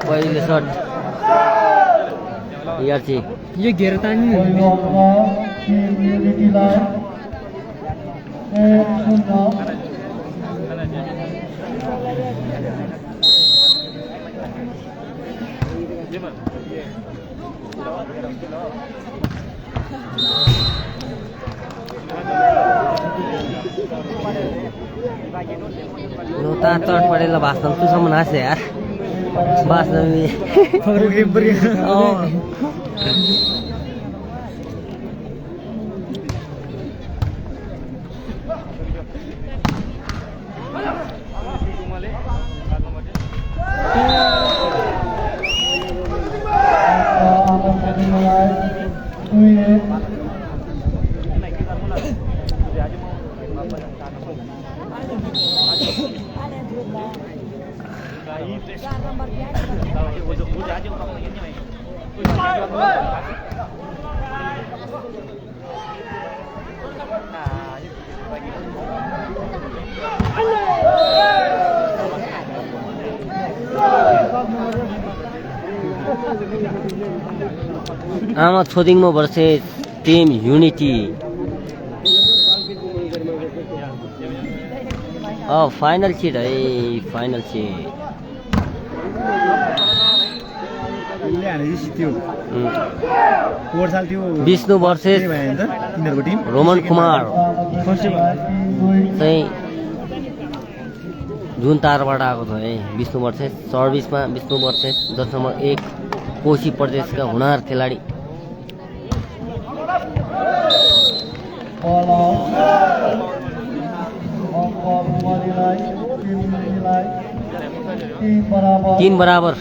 पहिले शट यार चाहिँ यो घेर तान्नु नोता चट पडेला भाषण तुसम्म नाचे यार भाषण आमा छोदिङमा versus team unity final set है final set Vishnu versus Roman Kumar चाहिँ जुन तारबाट आएको छ है विष्णु वर्सेस सर्भिसमा विष्णु वर्सेस 10 कोशी प्रदेशका हुनार खेलाडी तीन बराबर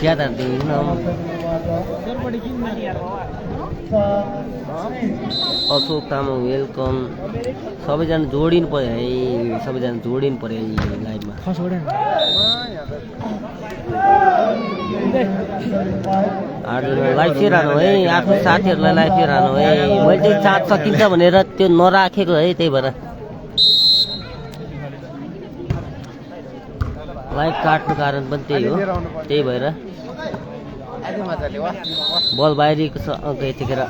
क्या अशोक तामाङ वेलकम सबैजना जोडिनु पर्यो है सबैजना जोडिनु पर्यो है लाइभमा लाइभ सेयर हानु है आफ्नो साथीहरूलाई लाइभ सेयर हानु है मैले चाहिँ चार्ज सकिन्छ भनेर त्यो नराखेको है त्यही भएर लाइभ काट्नु कारण पनि त्यही हो त्यही भएर बल बाहिरिएको छ यतिखेर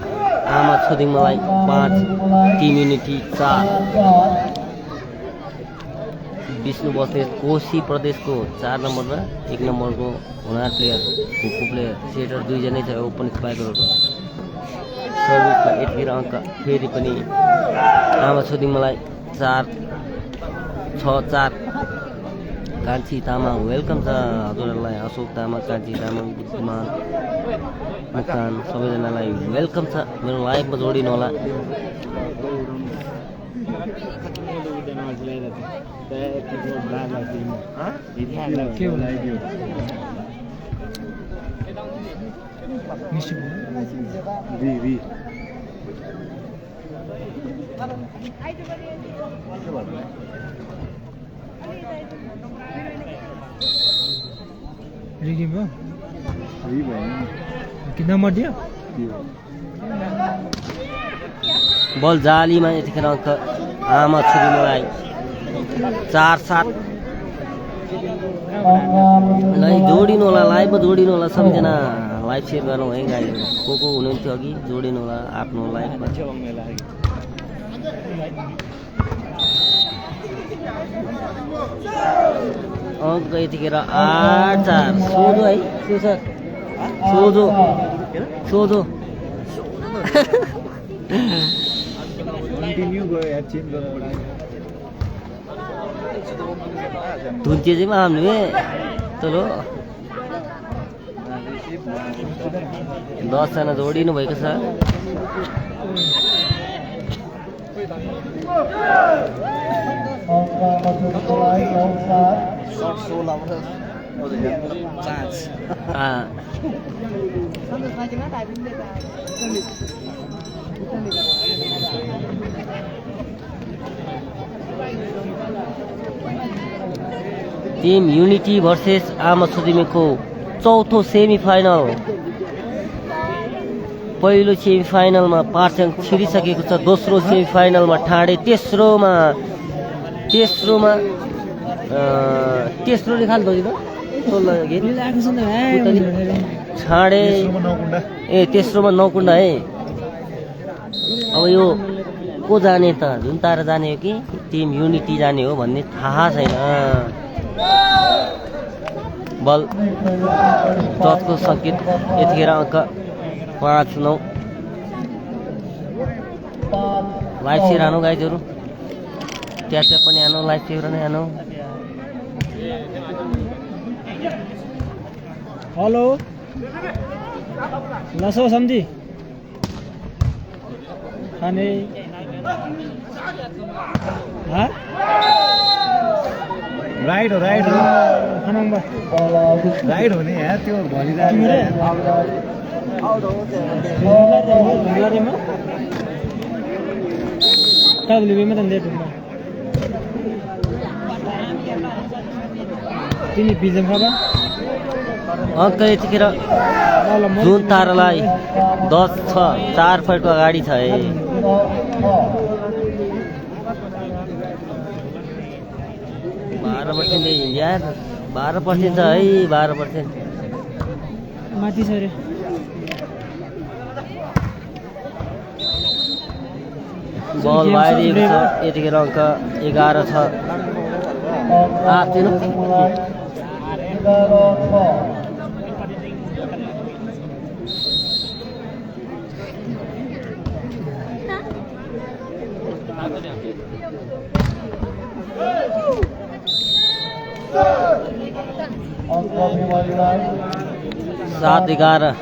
आमा छोदिङ मलाई 5 टिम युनिटी 4 विष्णु बस्नेत कोशी प्रदेशको 4 नम्बरमा 1 नम्बरको हुनार प्लेयर भुक्कु प्लेयर सेटर 2 जनै छ ओपन स्पाइकरहरू सर्भिसमा यतिखेर अङ्क फेरि पनि आमा छोदिङ मलाई 4-6-4 कान्छी तामाङ वेलकम छ हजुरहरूलाई अशोक तामाङ कान्छी तामाङ बुद्धिमान मुक्तान सबैजनालाई वेलकम छ मेरो लाइभमा जोडिनु होला बल जालीमा यतिखेर अङ्क आमा छोरीलाई 4-7 जोडिनु होला लाइभमा जोडिनु होला सबैजना लाइभ सेयर गर्नु है गाईहरू को हुनुहुन्थ्यो अघि जोडिनु होला आफ्नो लाइभमा अङ्क यतिखेर 8-4 सोझो है सर सोझो सोझो धुन्चे चाहिँ हामीले चलो 10 जना जोडिनु भएको छ टिम युनिटी भर्सेस आमाछुदिमेको चौथो सेमिफाइनल पहिलो सेमिफाइनलमा पार्स्याङ छिरिसकेको छ दोस्रो सेमिफाइनलमा ठाडे तेस्रोमा तेस्रोले खाल धोजिन 16 गेट ठाडे ए तेस्रोमा नौकुण्डा है अब यो को जाने त जुन तारा जाने हो कि टिम युनिटी जाने हो भन्ने थाहा छैन बल टचको सङ्केत यतिखेर अङ्क 5-9 लाइभ सेयर हानु गाइजहरू ट्याप पनि हानु लाइभ सेयर नै हानु हेलो लसो सम्झी खाने राइट हो राइट हो राइट हो नि यहाँ त्यो अङ्क यतिखेर जुन तारालाई 10 छ 4 पॉइन्टको अगाडि छ है 12% यार 12% छ है 12% माथि छ रे बल बाहिरिएको छ यतिखेर अङ्क 11 छ सात 11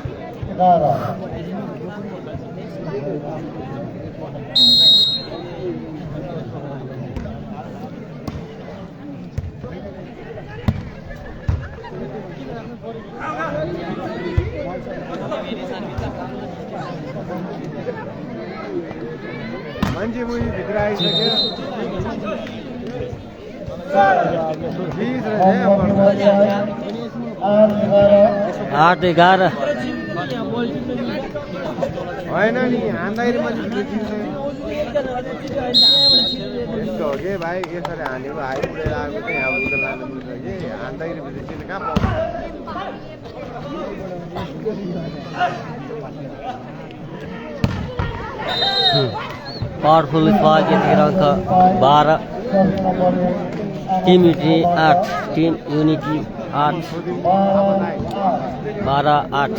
मान्छे मुनि भित्र आइसक्यो 8-11 होइन नि हान्दाखेरि मान्छे यस्तो हो कि भाइ यसरी हानेको आइपुगेर आएको चाहिँ यहाँ उता लानु मिल्छ कि हान्दाखेरि भित्र कहाँ पाउँछ पावरफुल स्पार्क यतिखेर अङ्क 12 टिम युनिटी 8 टिम युनिटी 8 12-8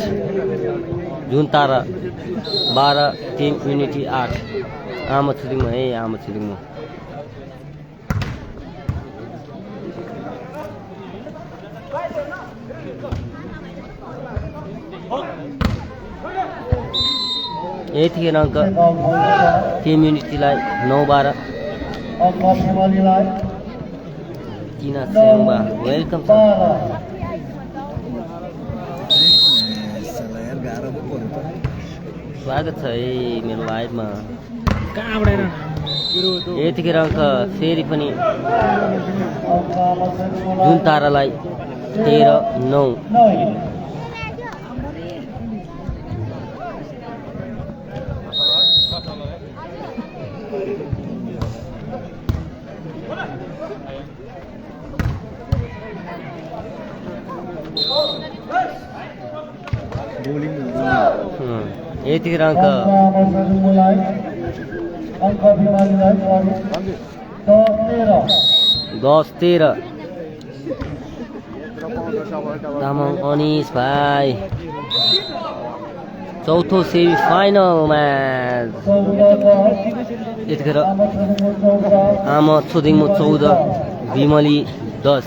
जुन तारा 12 टिम युनिटी 8 आमाछुदिङमा है आमाछुदिङमा यतिखेर अङ्क टिम युनिटीलाई 9-12 टिना स्याङ्बा वेलकम छ स्वागत छ है मेरो लाइभमा यतिखेर अङ्क फेरि पनि जुन तारालाई 13-9 यतिखेर अङ्क 10-13 तामाङ अनिस भाइ चौथो सेमी फाइनल म्याच यतिखेर आमा छोदिङमो 14 बिमली 10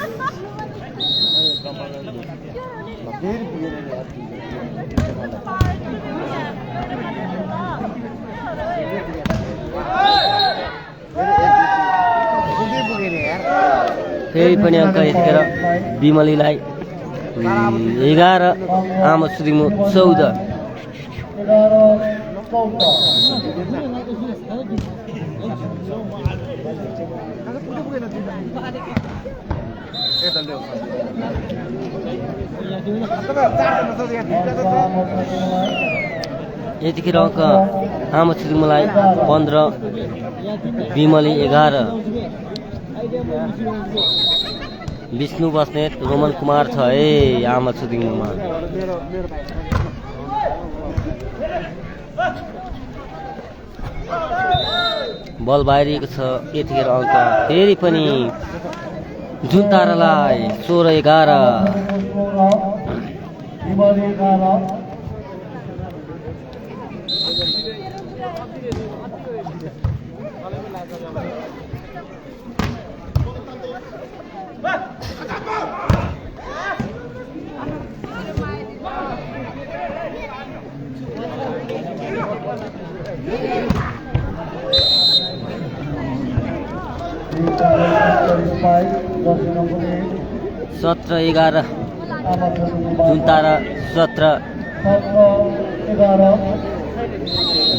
फेरि पनि अङ्क यतिखेर बिमलीलाई 11 आमा छोदिङमो 14 यतिखेर अङ्क आमा छोदिङमोलाई 15 बिमली 11 विष्णु बस्नेत रोमन कुमार छ है आमा छोदिङमा बल बाहिरिएको छ यतिखेर अङ्क फेरि पनि जुन तारालाई 16-11 17-11 जुन तारा 17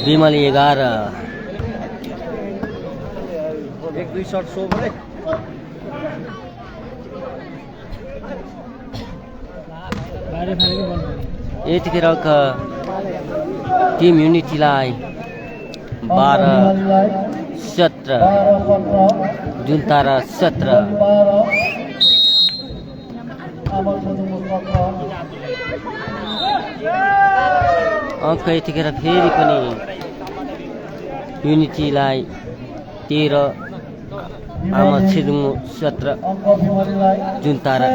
बिमली 11 1-2 शट सो भने यतिखेर अङ्क टिम युनिटीलाई 12-17 जुन तारा 17 अङ्क यतिखेर फेरि पनि युनिटीलाई 13 आमा छोदिङ 17 जुन तारा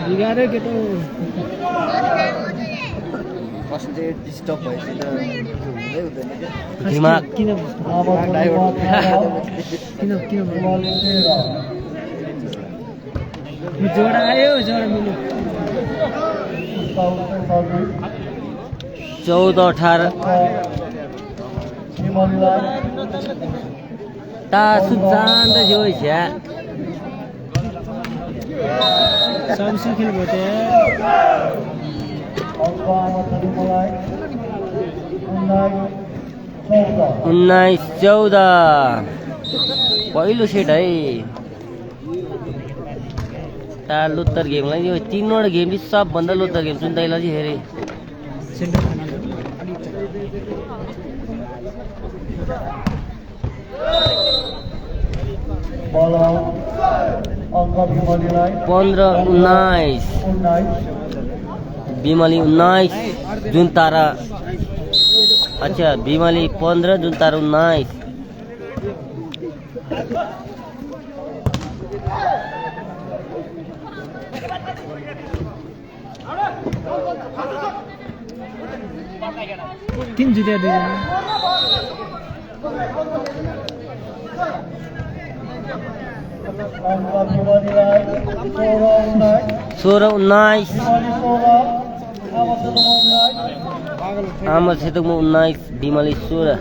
बिगारे के तो फर्स्ट डिस्टर्ब भएपछि त हुँदै हुँदैन के दिमाग किन जोडा आयो जोडा मिल्यो 14-18 तासु जान्दै जो छ्या सब सुखिल भोटे 19-14 पहिलो सेट है ता लुत्तर गेमलाई यो 3वटा गेम चाहिँ सबभन्दा लुत्तर गेम जुन दाइलाई चाहिँ हेरे सेन्टर 15-19 बिमली 19 जुन तारा अच्छा बिमली 15 जुन तारा 19 तीन जित्या दुईजना 16-19 आमा क्षेत्रको 19 बिमली 16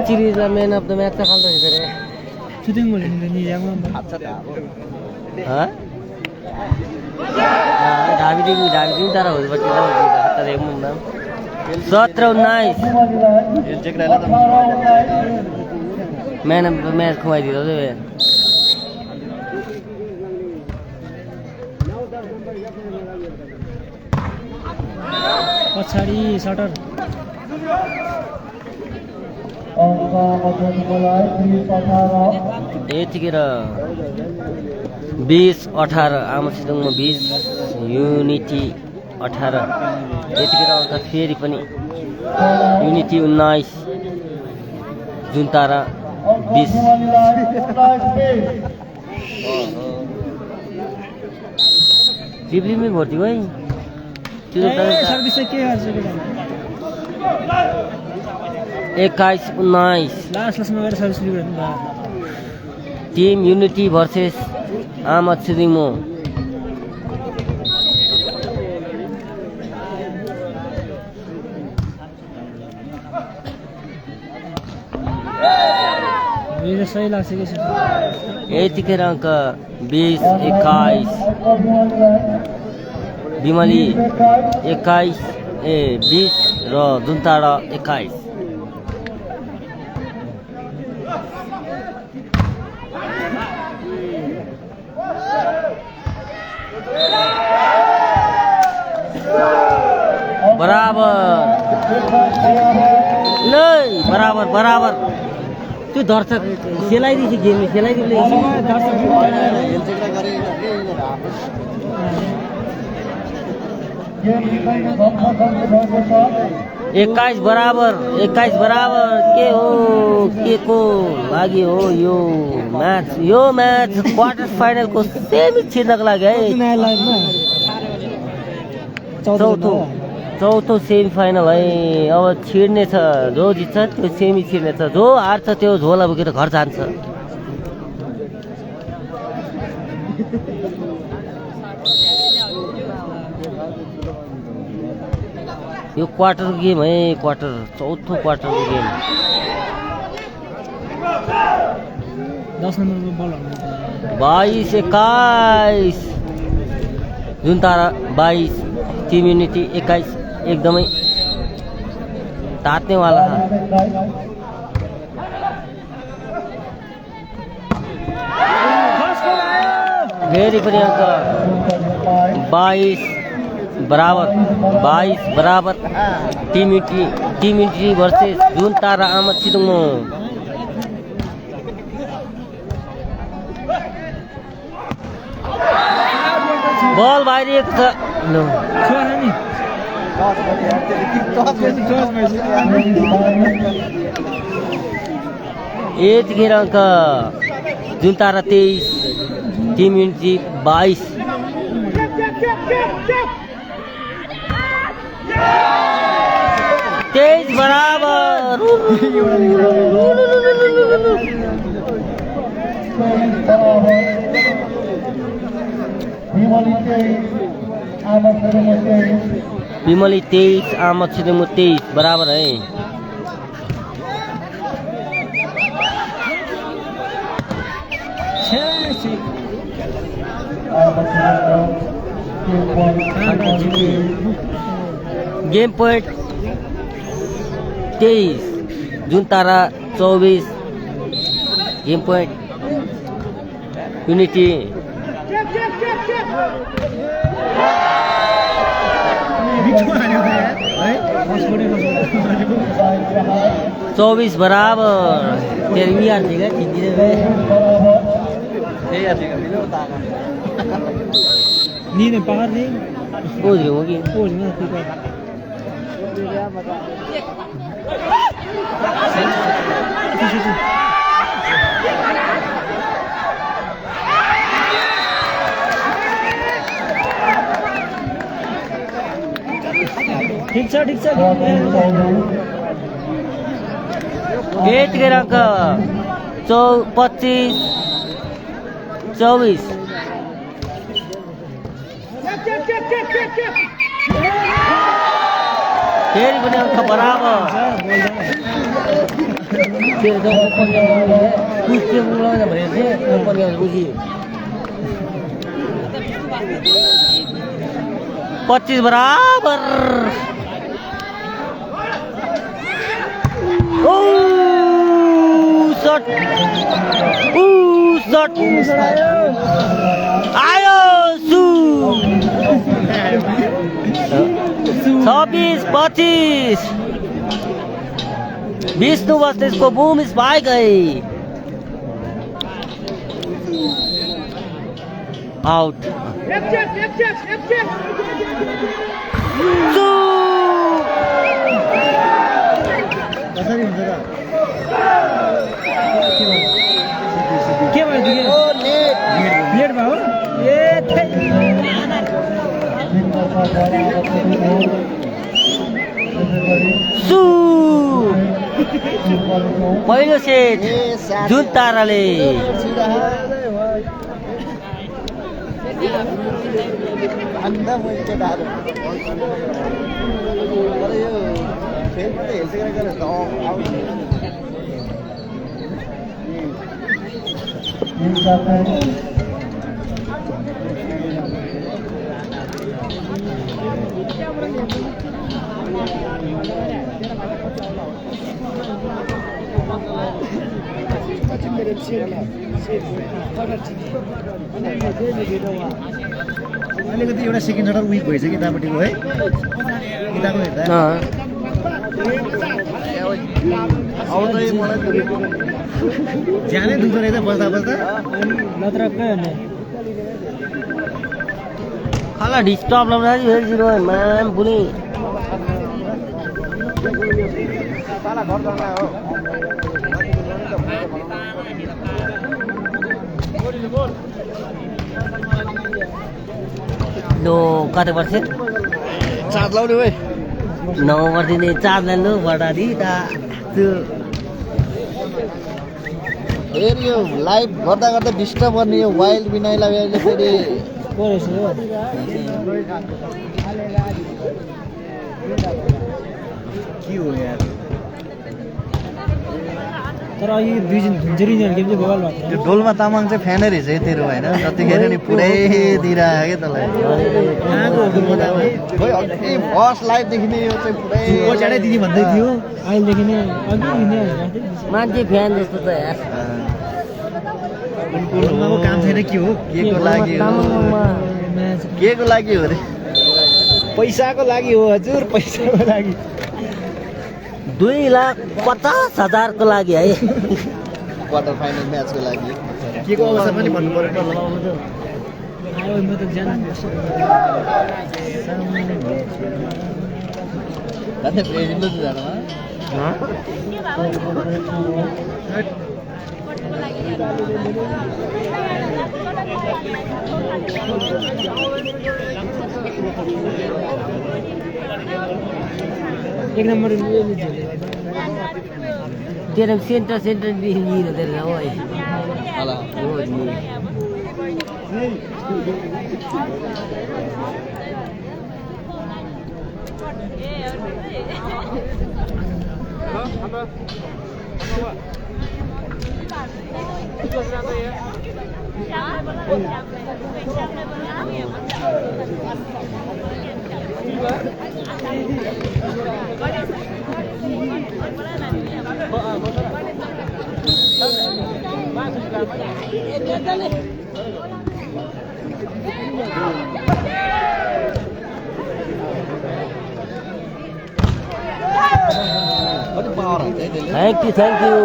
सिरिजलाई म्यान अफ द म्याच त खाल्दैछ रे सुतिङ बोल्यो नि याङमा ढाबी तारा हो तर एक मुंडा 17-19 मैच खुवाइदियो पछाडि सटर यतिखेर 20-18 आमासिदुङमा 20 युनिटी 18 यतिखेर अङ्क फेरि पनि युनिटी 19 जुनतारा 20 लिपलिपमै भर्ती है सर्भिस के गर्छ 21-19 लास्टमा गएर सर्भिस लिइरहनु टिम युनिटी भर्सेस आमद सिदिङमो यो सही लाग्छ कि यतिखेर अङ्क 20-21 बिमली 20 र जुनतारा 21 बराबर नहीं बराबर त्यो दर्शक सेलाइदिन्छ गेमले सेलाइदिले 21 बराबर के हो के को लागि हो यो म्याच क्वार्टर फाइनलको सेमी छिर्नको लागि है चौथो सेमी फाइनल है अब छिर्नेछ जो जित्छ त्यो सेमी छिर्नेछ जो हार्छ त्यो झोला बोकेर घर जान्छ यो क्वार्टर गेम है चौथो क्वार्टरको गेम 10 नम्बरको बल 22-21 जुनतारा 22 टिम युनिटी 21 एकदमै तात्ने वाला छ फेरि पनि अङ्क 22 बराबर टिम युनिटी भर्सेस जुनतारा आमद सिदुङ बल बाहिरिएको छ यतिखेर अङ्क जुनतारा 23 टिम युनिटी 22 23 बराबर विमली 23 आमद सिदिङ 23 बराबर है game point 23 जुनतारा 24 game point unity 24 बराबर तेरे भी यार देगा कितनी नी ने बाहर नहीं बोल रही होगी ठीक छ गेट के रंग 25-24 फेरि पनि अंक बराबर तेरे तो ओपन है कुछ के बोला ना भरे थे ओपन है रुचि 25 बराबर शॉट आयो सु 26-25 विष्णु बस्नेतको बुम स्पाइक है आउट कसरी हुन्छ र के भयो त्यो ओ नेट लेट भयो ए सु पहिलो सेट जुन ताराले भन्दा मैले केटाहरू तर यो फेरि हेल्थ गरेर त आउँछ अलिकति एउटा सेकेन्ड सर्टर विक भएछ यतापट्टिको है यताको हेर्दा आउँदै मलाई ज्यानै दुख्दो रहेछ बस्दा बस्दा लत्रक्कै हो नि खाला डिस्टर्ब लगाउँदा फेरि जिरो माम बुने साला घर जाँदा हो लो कति पर्छ चार्ज लाउने भाइ 9 गरिदिने चार्ज लानु बढारी ता त्यो फेरि यो लाइभ गर्दा गर्दा डिस्टर्ब गर्ने यो वाइल्ड विनयलाई अहिले फेरि परेछ हो के हो यार तर अघि दुईजना झुन्झुरी गेम चाहिँ बवाल भएको त्यो डोल्मा तामाङ चाहिँ फ्यानै रहेछ है तेरो होइन जतिखेर नि पुरै दिइरहेको क्या तँलाई कहाँको हो डोल्मा तामाङ खोइ अघि फर्स्ट लाइभदेखि नै यो चाहिँ पुरै पछाडि दिदी भन्दै थियो अहिलेदेखि नै अघि हिँड्दै मान्छे फ्यान जस्तो त यार डोल्माको काम छैन के हो के को लागि हो के को लागि हो रे पैसाको लागि हो हजुर पैसाको लागि 2,50,000 को लागि है क्वार्टर फाइनल म्याचको लागि के को अवसर पनि भन्नु पर्यो न आयो म त जान भन्ने प्रेजिडेन्ट त जानमा एक नम्बर तेरो सेन्टर देखि हुँदैन हो है होला हो नि Thank you.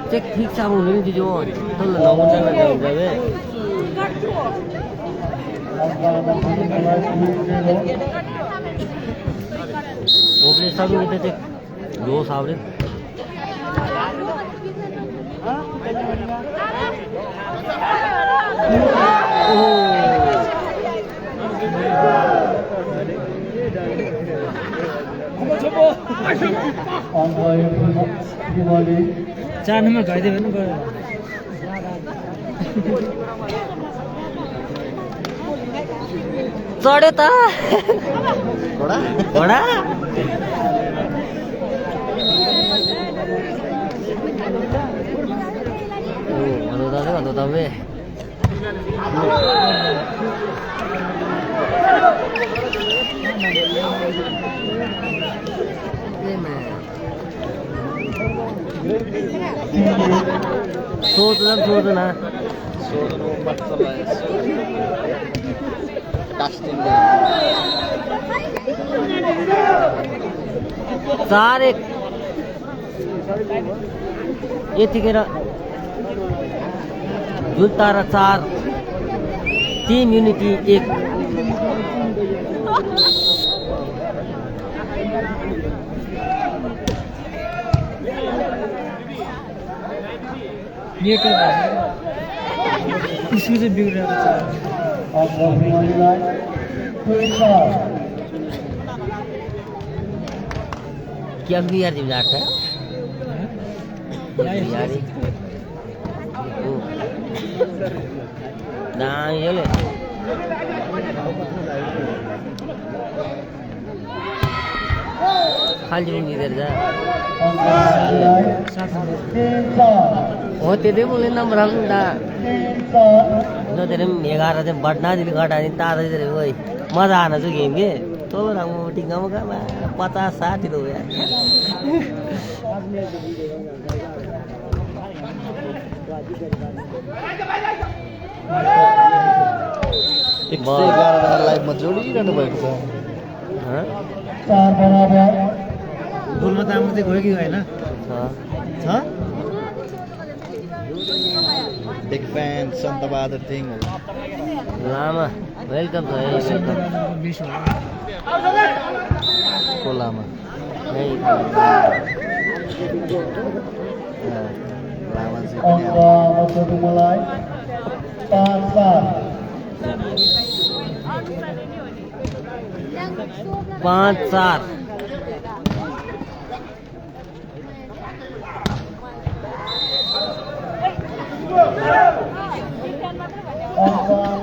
Cek ठीक sama ini di Jawa. Tuh nongol jangan jaga. ओपले सब लेते थे 2 सावरे ओह चार नम्बर घाइदियो भने गयो चढ्यो त घोडा भन्नु तपाईँ सोध्नु न चार एक यतिखेर जुन तारा 4 टिम युनिटी 1 इसको चाहिँ बिग्रेको छ क्या यार जिम जाता है यार ना ये ले खाली में इधर जा हो तेरे बोले नंबर हम ना जो तेरे 11 दिन बढ़ना दिल घटा दिन तारा इधर वही मजा आना जो गेम के तो रंग टिंगा मगा 50-60 किलो यार एक 11 लाइभमा जोडिरहनु भएको छ हाँ 4 बराबर गोलमा त आउनु चाहिँ गयो कि गएन छ बिग फ्यान सन्तबहादुर थिङ लामा वेलकम को लामा लामा नहीं 5-4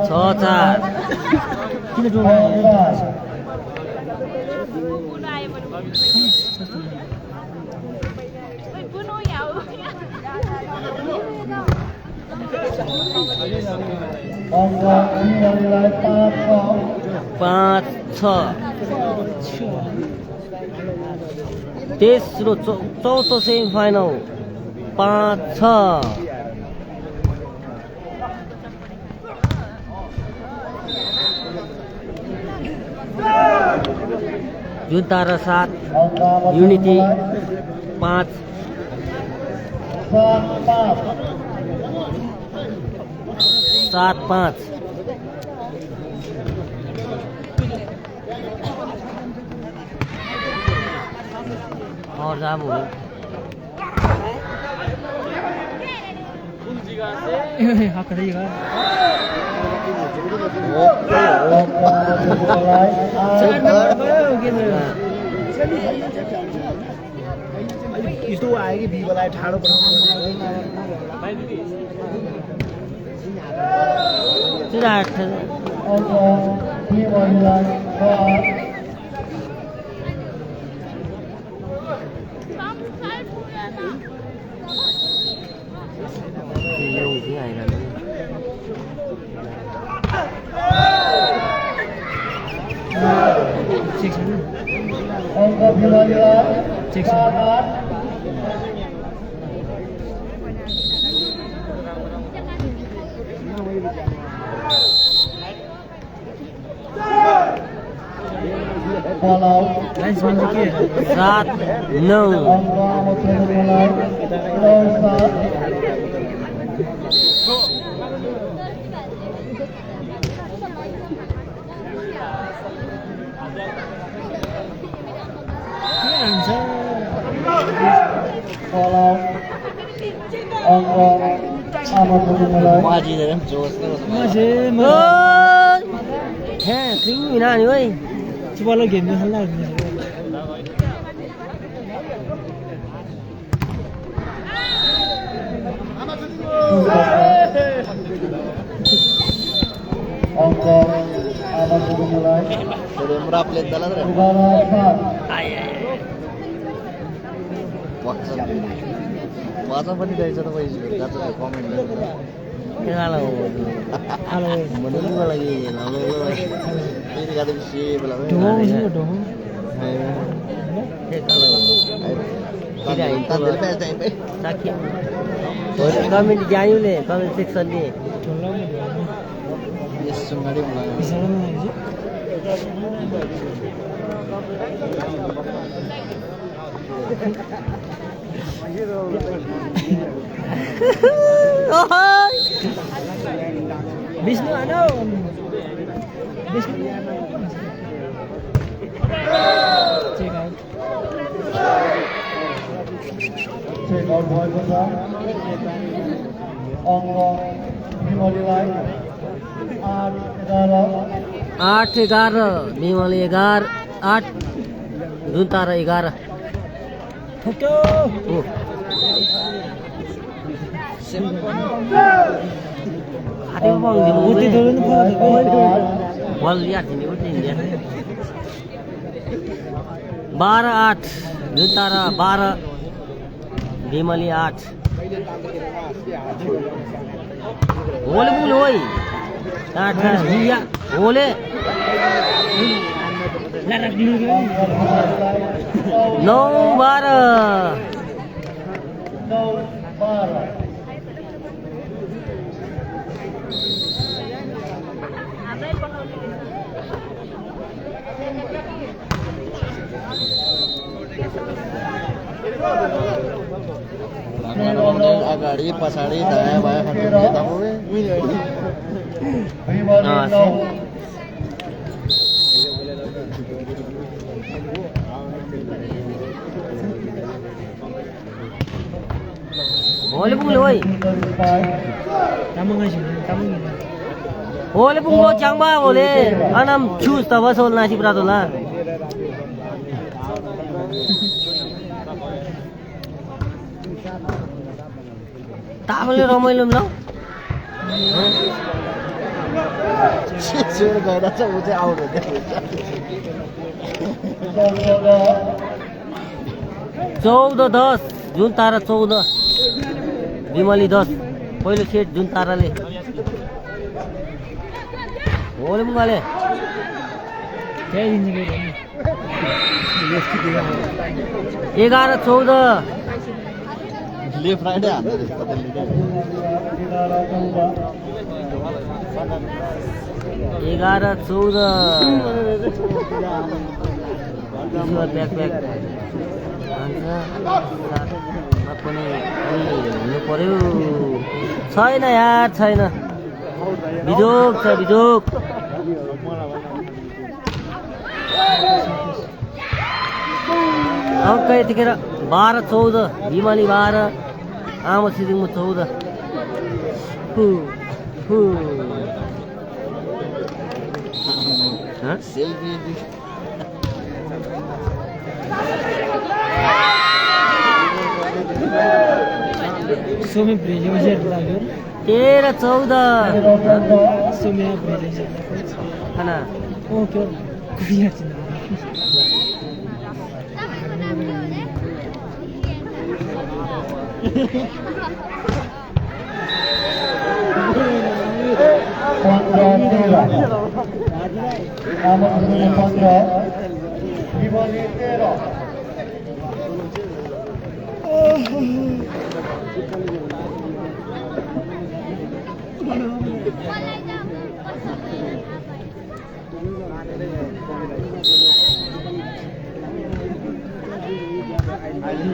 6-4 किन डोल्नु पाँच तेस्रो चौथो सेमिफाइनल 5-6 जुन तारा 7 युनिटी 5 7-5 और जा बोल हक रहेगा यस्तो आयो कि भिभोलाई ठाडो सात 9 Hey, kring mina ni oi. Coba lagi ni halah ni. अङ्क आमा पुग्नुलाई रापले दला 11-7 वाचा पनि रहेछ त पैसा गाचा कमेन्ट गरेर Halo. Halo. Menurut gua lagi lalu ini kata si belakang Doang juga dong. kalau tidak itu dari PSDP sakit. Kami di Jayu le, kami section ni. yes sungari mulai Bisa mana aja? Oh. Bisnu ano? Bisnu. Check out. Check out भएको छ अङ्क विमलीलाई 8-11 Bimali 11 8 Duntara 11 photo Ada bang di Uti dulu nih Wal lihat ini uti dia 12-8 Duntara 12 Bimali 8 Boleh boleh Tata iya boleh Larak dulu kan 9-12 अगाडि पछाडि दायाँ बायाँ खट्नु तपाईँ Boleh pun loi. Kamu ngasih, kamu ini. Boleh pun lo jangba boleh. Anam choose tawa sol nasi berat lah. Tak boleh ramai lem lo. सुर गएर चाहिँ ऊ चाहिँ आउट हुँदैन 14-10 जुन तारा 14 बिमली 10 पहिलो सेट जुन ताराले होले मुगाले त्यही दिन गयो 11-14 लेफ्ट राइटै हान्दै रहेछ त्यसले 11-14 बैक हुनु पर्यो छैन यार छैन बिजोक छ बिजोक अङ्क यतिखेर 12-14 बिमली 12 आमा सिदिङ 14 सेल्फी सोमे प्रेजेन्ट लाग्यो 13-14 सोमे प्रेजेन्ट खाना ओके कुरिया छ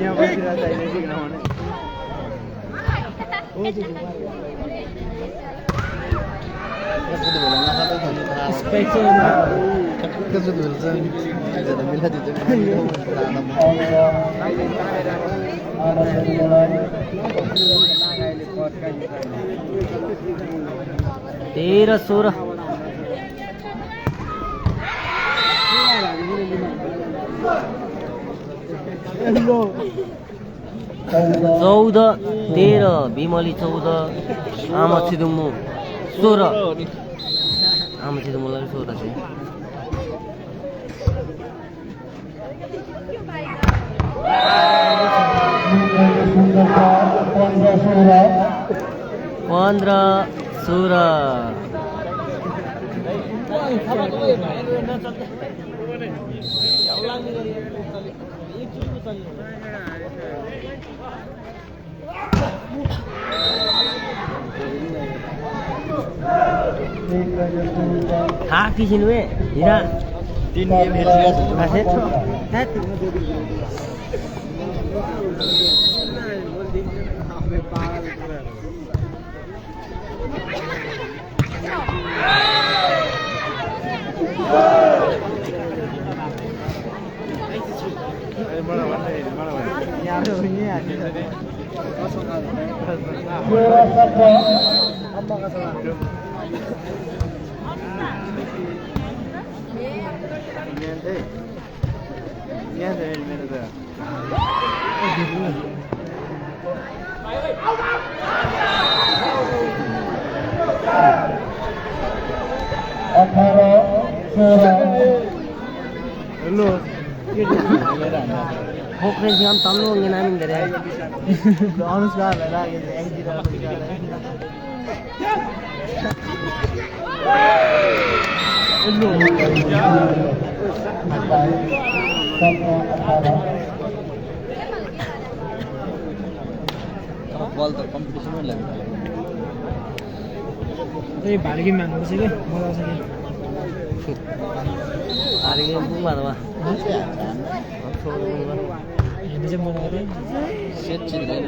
यहाँ बसिरहेको छैन किनभने तेरह 16 हेलो 14 13 बिमली 14 आमा छिदुङमु 16 आमा छिदुङमुलाई 16 छ 15-16 Haki sini we, tidak. 3 game हेरिया छ Aset. Pokoknya sih am tamu ngenamin dari. अनुष्कार लाग्यो एकदिन बल त कम्पिटिसनमै लाग्यो ए भारी गेम हान्नु पर्छ के मजा आउँछ नि Hari ini pun mana mah? हेर्नु चाहिँ मजा आउँदैन सेट चिन्दैन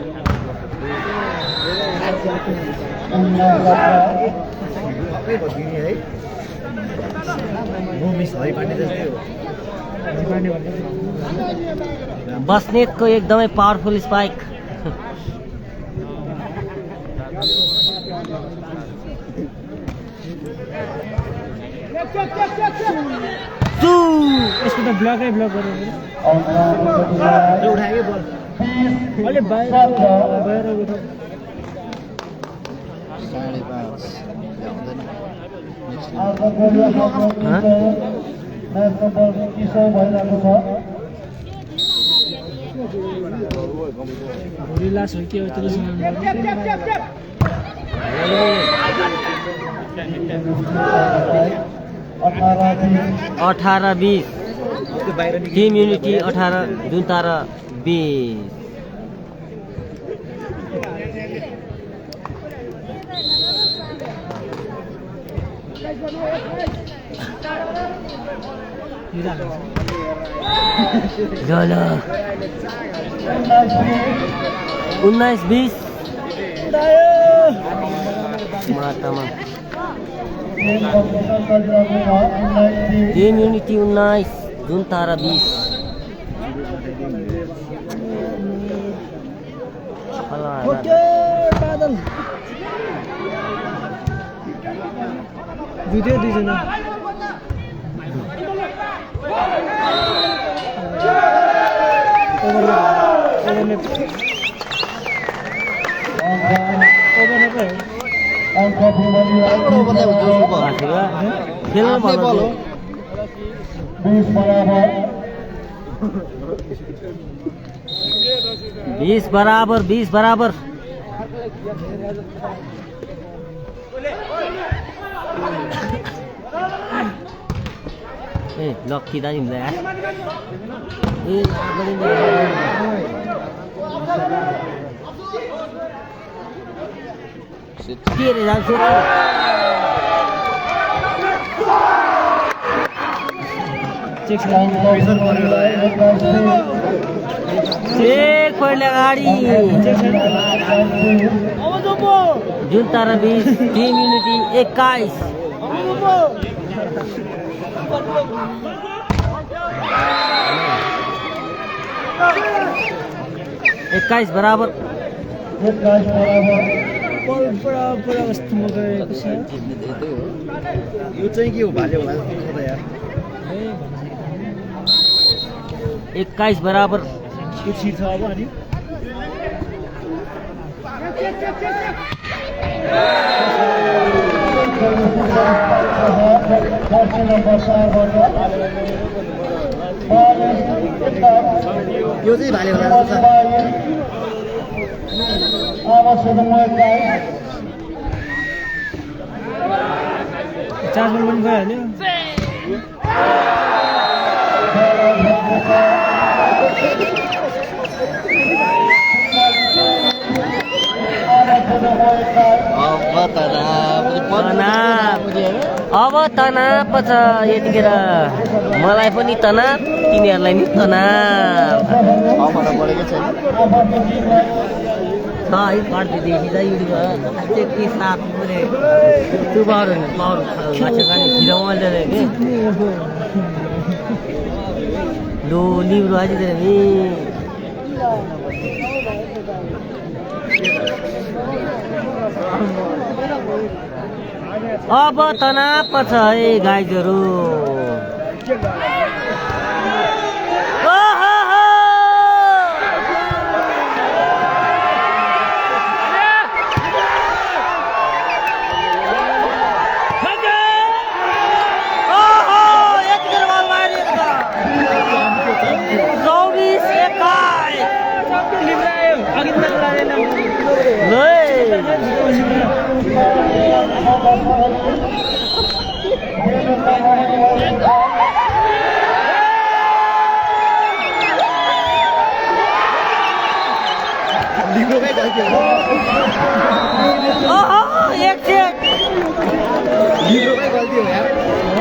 बस्नेतको एकदमै पावरफुल स्पाइक यसको त ब्लकै ब्लक गर्नु उठायो बल अलि बाहिर बाहिर उठाउ 5.5 ल्याउँदैन भोलि लास्ट हो कि अब त्यसले 18-20 टिम युनिटी 18 जुन तारा 20 Gala 19-20 Mata Team Unity 19 Juntara 20 okay बादल दुईजना दुईजना बीस बराबर लक्की दानी हुँदा यार के रे जान्छ चेक पहिले गाडी जुन तारा 20 टिम युनिटी 21 बराबर यो चाहिँ के हो भाले होला जस्तो छ त यार 21 बराबर यो छिर्छ अब अनि यो चाहिँ भाले होला जस्तो छ। चार्ज पनि गइहाल्यो अब तनाव छ यतिखेर मलाई पनि तनाव तिनीहरूलाई नि तनाव छ है पर्दैदेखि चाहिँ युट्युब के साथ पुरे त्यो पावर माछा खाने खिरा मैले कि लो लिब्रो आइदिएर नि अब तनाव छ है गाइजहरू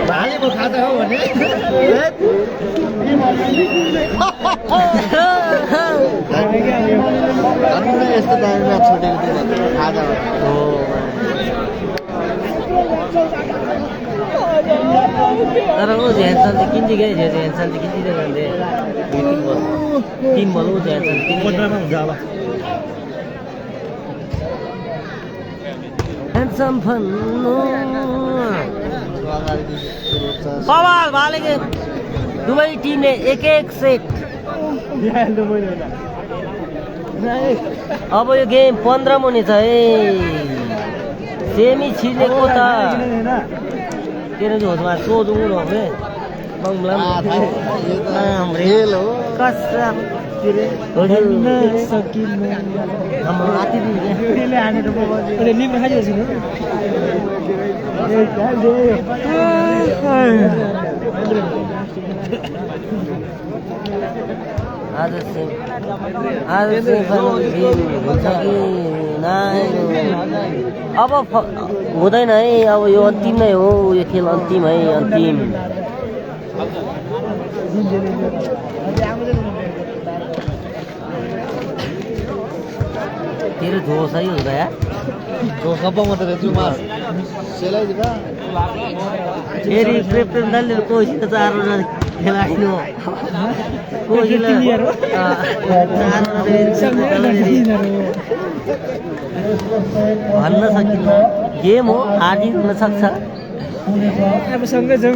भालेको खाता हो भने यस्तो टाइममा छोडेको खाजा हो तर ऊ झ्यान्सन चाहिँ किन्छु क्या झ्यान्सन चाहिँ किनिदिँदै जान्थे 3 बल ऊ झ्यान्सन पन्ध्रमा हुन्छ अब ह्यान्डसम भन्नु बवाल भालेको दुवै टिमले एक सेट अब यो गेम 15 हुनेछ है सेमी छिर्नेको त तेरो जो होसमा सोधौँ न है बंगला रेल हो कसम हम आती थी ले आने तो बोले लिप खा जैसे ना आज से हुन्छ कि अब हुँदैन है अब यो अन्तिम नै हो यो खेल अन्तिम है अन्तिम तेरो जोश है हुन्छ यार जोश नपाउँदा त त्यो मास सेलाइदिका फेरि क्रिप्टन दलले कोही त 4 रन खेलाइनु कोहीले 4 भन्न सकिन्न गेम हो हार जित हुन सक्छ अब सँगै जाउँ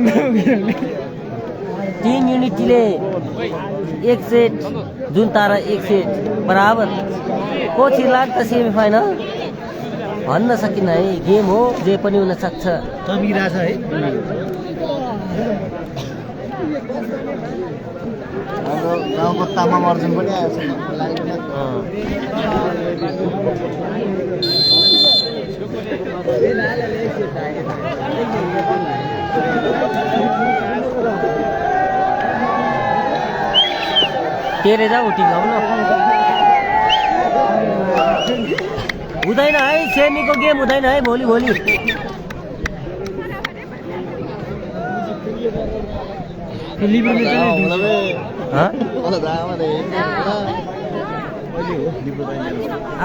टिम युनिटीले 1 सेट जुन तारा 1 सेट बराबर को छिर्ला त सेमी फाइनल भन्न सकिन्न है गेम हो जे पनि हुन सक्छ तमिरा छ है हाम्रो गाउँको तामाङ अर्जुन पनि आएको छ तेरे जाऊ टिम आउन हुँदैन है सेमीको गेम हुँदैन है भोलि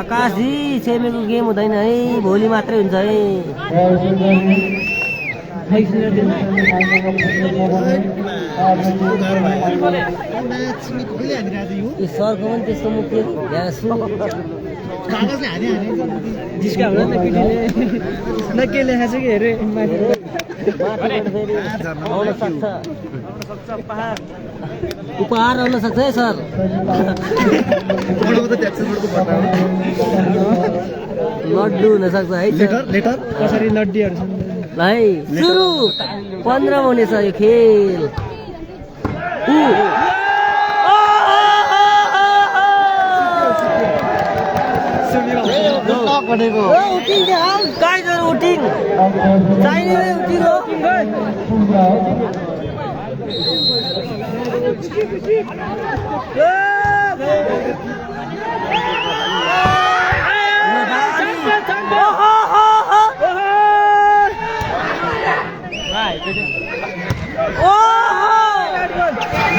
आकाश जी सेमीको गेम हुँदैन है भोलि मात्रै हुन्छ है सरको पनि त्यस्तो मुक्ति कागजले हाने जिस्का होला नि केटीले न के लेखा छ कि हेरे आउन सक्छ उपहार आउन सक्छ है सर बडाको त एक्सन बोर्डको पत्ता हो लड्डु हुनसक्छ है लेटर कसरी लड्डीहरू छन् ल है सुरु 15 मा हुनेछ यो खेल उठिङ गाइजर उठिङ चाहिने उठिङ हो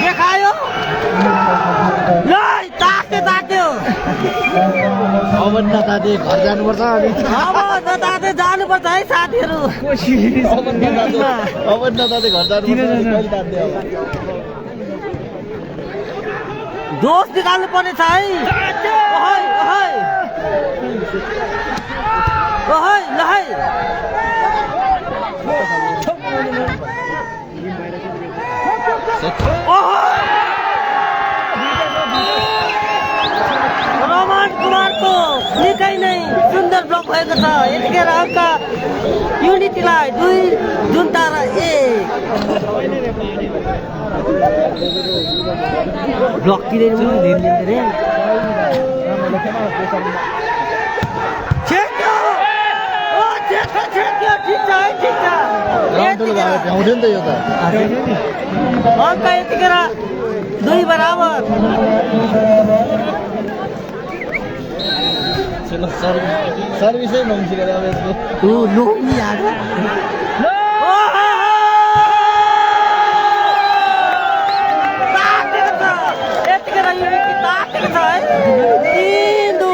देखायो तात्यो अब नताते घर जानुपर्छ अनि अब नताते जानुपर्छ है साथीहरू अब नताते घर जानुपर्छ कहिले तात्ने अब जोस निकाल्नु पर्ने छ है रमन कुमारको निकै नै सुन्दर ब्लक भएको छ यतिखेर अङ्क युनिटीलाई 2 जुन तारा 1 ब्लक किनेर पनि लिन्छ रे भ्याउँथ्यो नि त यो त अङ्क यतिखेर 2 बराबर सर्भिसै नहुन्छ अब यसको लोमी आएको यतिखेर युनिटी तातेको छ है 3-2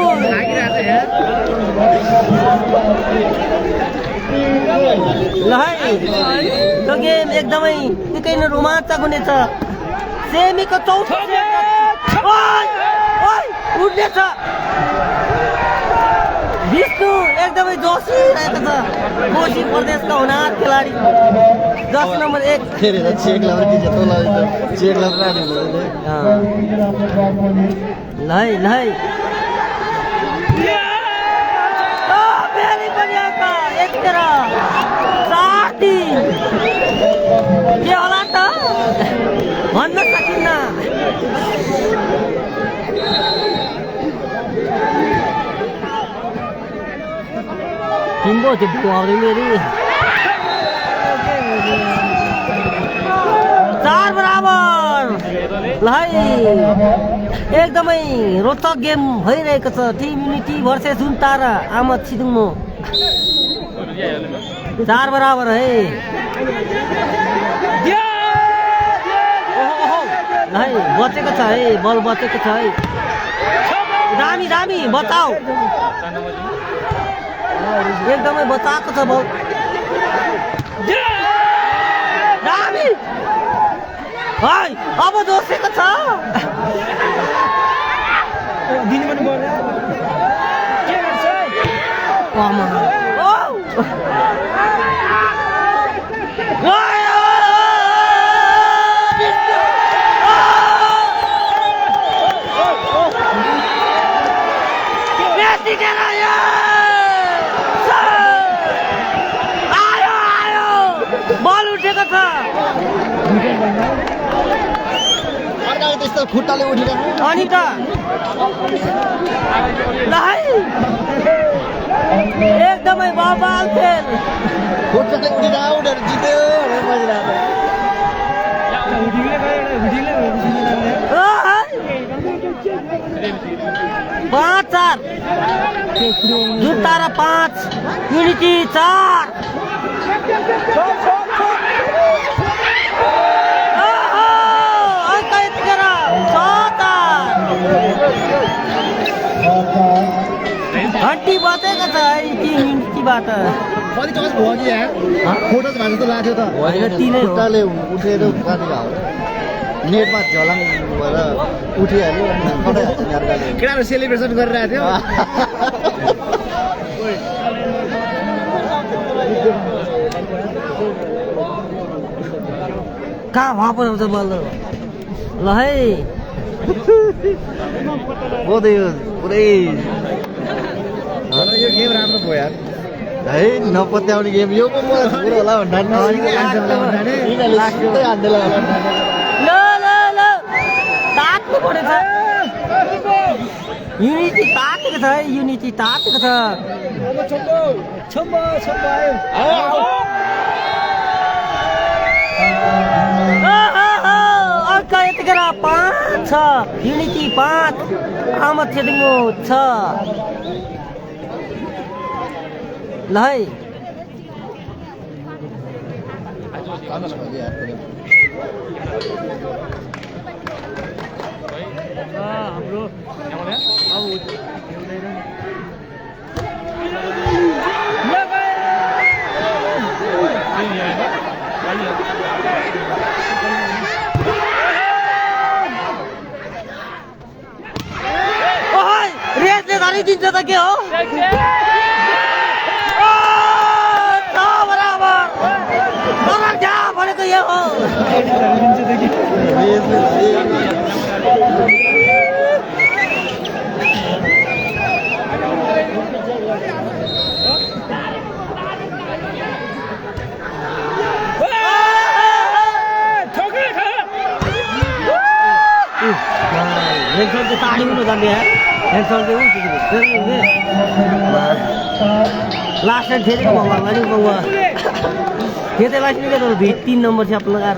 ल है यो गेम एकदमै निकै नै रोमाञ्चक हुनेछ सेमीको चौथो उड्नेछ विष्णु एकदमै जोसिरहेको छ कोशी प्रदेशका हुनार खेलाडी 10 नम्बर 1 फेरि चेक लगाउने जस्तो लाग्छ चेक लगाउने ल है फेरि पनि आएको यतिखेर 4-3 के होला त भन्न सकिन्न तिम्रो त्यो बुहाउने मेरी 4 बराबर ल है एकदमै रोचक गेम भइरहेको छ टिम युनिटी भर्सेस जुन तारा आमद छिदुङमो 4 बराबर है ल है बचेको छ है बल बचेको छ है दामी बचाऊ एकदमै बचाएको छ बल दामी है अब जोसेको छ दिनु पनि पर्यो के गर्छ बल उठेको छ त्यस्तो खुट्टाले उठिरहेको अनि त ल है एकदमै बवाल खेल खुट्टाले उठिरहेको उठेर जित्यो भनेर बजिरहेको 5-4 जुन तारा 5 युनिटी 4 घन्टी बजेको छ है युनिटीबाट कति टच भयो कि यहाँ फोटो भए जस्तो लाग्थ्यो त खुट्टाले उठेर पानी हाल्यो नेटमा झलङ भएर उठिहाल्यो केटाहरू सेलिब्रेसन गरिरहेको थियो कहाँ वापस आउँछ बल ल है बहुत पुरै यो गेम राम्रो भयो यार है नपत्याउने गेम यो पो मलाई ठुलो होला भन्दा तात्नु परेछ युनिटी तातेको छ है युनिटी तातेको छ अङ्क यतिखेर 5 छ युनिटी 5 अहमद छेडिङको 6 ल है हाम्रो रेसले धरिदिन्छ त के हो बराबर जहाँ भनेको यो हो हेडफोनको ताली पनि जाने यार हेडफोनको लास्ट टाइम फेरेको भगवान्लाई नि बाबा खेतेलाई पनि के भिड 3 नम्बर छ आफ्नो लगाएर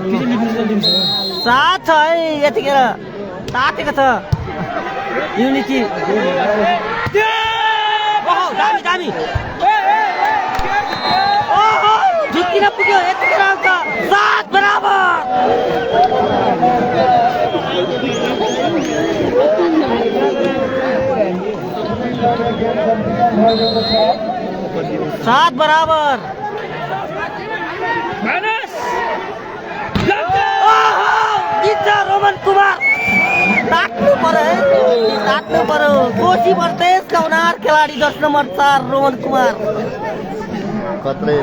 7 छ है यतिखेर तातेको छ युनिटी ओहो दामी दामी ओहो जित्न पुग्यो यतिखेर अङ्क 7 बराबर 7 बराबर रोमन कुमार तात्नु पर्यो कोशी प्रदेशका उनार खेलाडी 10 नम्बर 4 रोमन कुमार खत्रै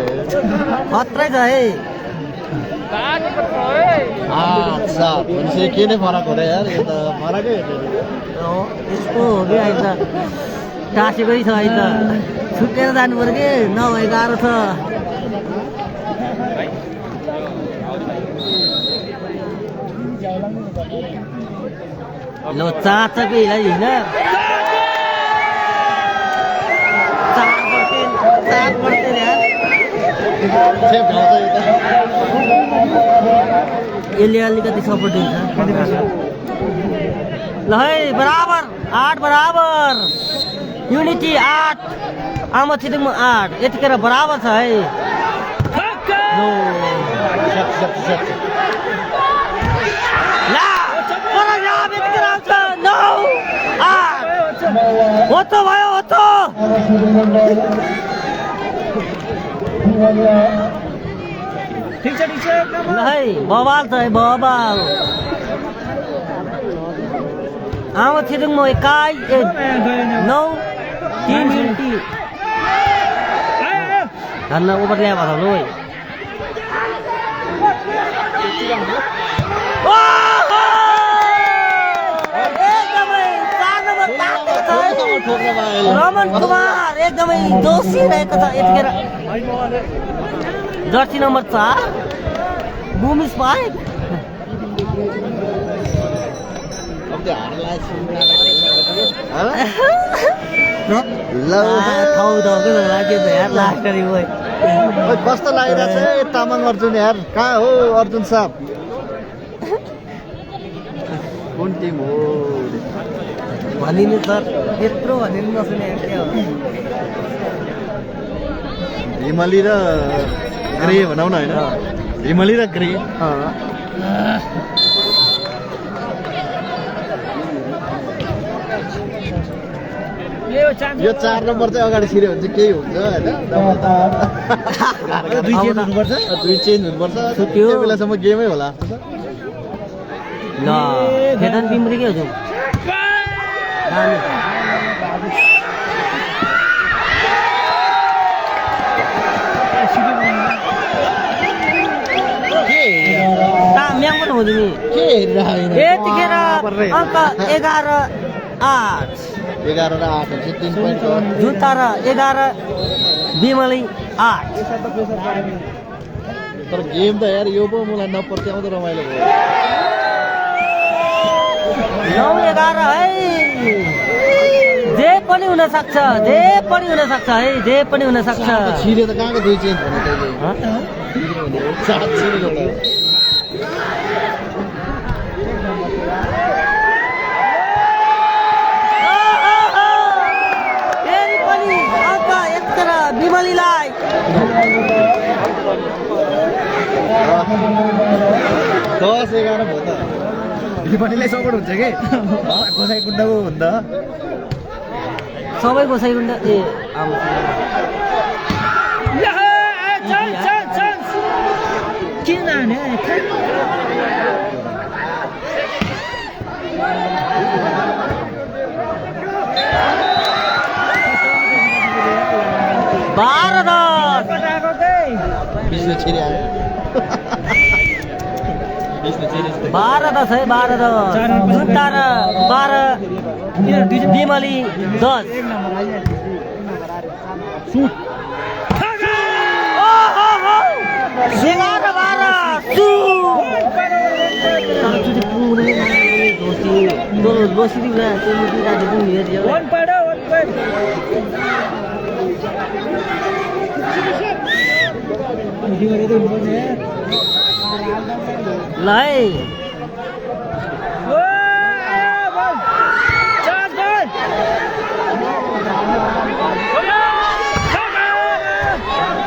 छ है अच्छा भनेपछि के नै फरक हो र यार यो त फरकै हो यस्तो हो कि अहिले त टाँसेकै छ अहिले त छुटेर जानु पर्यो कि नभए गाह्रो छ ल चाँच कि होइन 4% यार यसले अलिकति सपोर्ट दिन्छ ल है बराबर 8 बराबर युनिटी 8 अहमद छेडिङ 8 यतिखेर बराबर छ है हो त भयो हो त ठीक छ ल है बवाल छ है बवाल अहमद छेडिङ 21 9 3 युनिटी धन्न ओभर ल्याए भन्छ ल है रमन कुमार एकदमै दोषी रहेको छ यतिखेर जर्सी नम्बर 4 भूमिस पाइक कस्तो लागिरहेछ तामाङ अर्जुन यार कहाँ हो अर्जुन साहब कुन टिम हो भनिनु सर यत्रो भनिनु नसुने के हो हिमाली र ग्रे भनौँ न होइन हिमाली र ग्रे यो 4 नम्बर चाहिँ अगाडि छिर्यो भने चाहिँ केही हुन्छ होइन 2 चेन्ज हुनुपर्छ त्यो बेलासम्म गेमै होला ल खेतन बिम्री के हो यतिखेर अङ्क 11-8 11 र 8 हुन्छ 3 पोइन्ट छ जुन तारा 11 बिमली 8 तर गेम त यार यो पो मलाई नपर्त्याउँदो रमाइलो भयो 9-11 है जे पनि हुन सक्छ है जे पनि हुन सक्छ छिरे त कहाँको दुई चेन्ज भने तैले सात छिरे होला फेरि पनि अङ्क यत्र बिमलीलाई 10-11 भयो त बिमलीलाई सपोर्ट हुन्छ के गोसाई कुण्डको भन्दा सबै गोसाइकुण्ड ए आमा किन हाने 12-10 बिस्नु छिरे आयो 12-10 है 12-10 जुन तारा 12 बिमली 10 सुट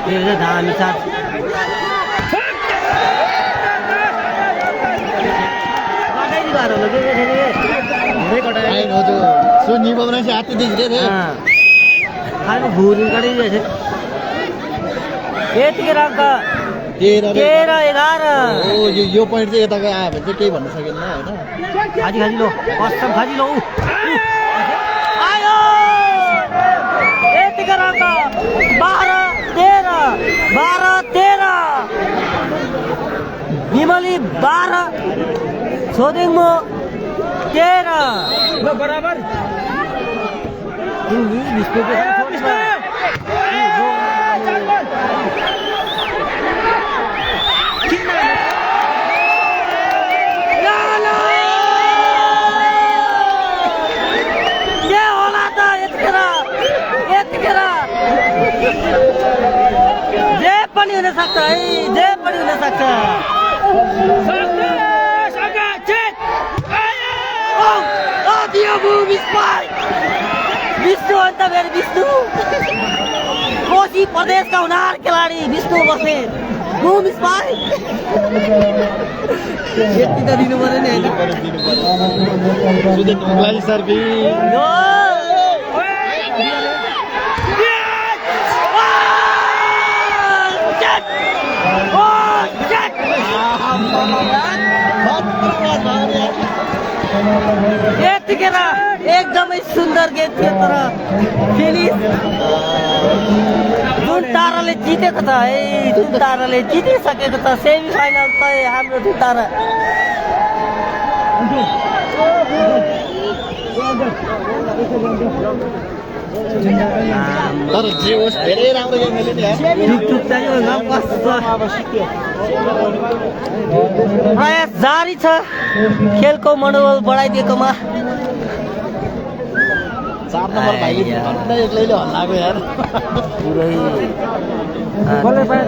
11 धामी साथ आइन हो जो सो निबो बनाएपछि हात देखिदिए रे खाली भुरी काटिदिएछ यतिकै रङ 13-11 यो पोइन्ट चाहिँ यताको आयो भने चाहिँ केही भन्न सकेन हैन खाजी लो कसम खाजी लो आयो यतिकै रङ 12-13 बिमली 12 छोदिङमो 13 बराबर जे पनि हुन सक्छ है जे पनि हुन सक्छ विष्णु अन्त मेरो विष्णु कोशी प्रदेशका हुनार खेलाडी विष्णु बस्ने बुम स्पाई यति त दिनु पर्यो नि यतिखेर एकदमै सुन्दर गेम थियो तर फिनिस जुन ताराले जितेको छ है जुन ताराले जितिसकेको छ सेमी फाइनल त हाम्रो जुन तारा तर जे होस् धेरै राम्रो गेम खेल्यो नि प्रयास जारी छ खेलको मनोबल बढाइदिएकोमा 4 नम्बर भाइले भन्दा एक्लैले हल्लाको यार पुरै कसले पाए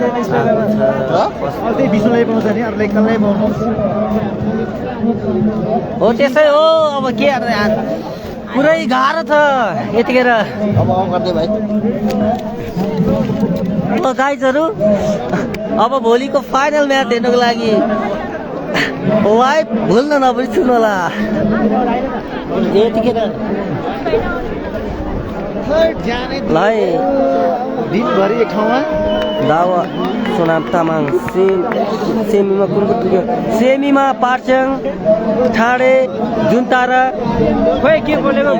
त्यही विष्णुलाई पाउँछ नि अरूले कसलाई पाउँछ हो त्यसै हो अब के यार पुरै गाह्रो छ यतिखेर अब गर्दै भाइ गाइजहरू अब भोलिको फाइनल म्याच हेर्नको लागि वाइफ भुल्न नबिर्सनु होला यतिखेर दिनभरि एक ठाउँमा दावा सोनाम तामाङ सेमीमा कुन पुग्यो सेमीमा पार्चङ ठाडे जुनतारा खोइ के बोलेको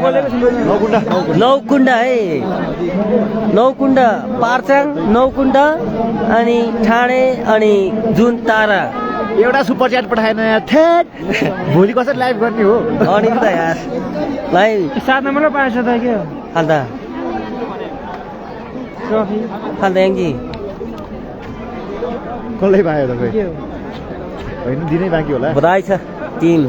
नौकुण्डा है नौकुण्डा पार्चङ नौकुण्डा अनि ठाडे अनि जुनतारा एउटा सुपर च्याट पठाएन यार थेट भोलि कसरी लाइभ गर्ने हो अनि त यार लाई 7 नम्बरले पाएछ त के हो खाल्दा ट्रफी खाल्दा याङजी कसले पायो त खै के हो होइन दिनै बाँकी होला बधाई छ टिम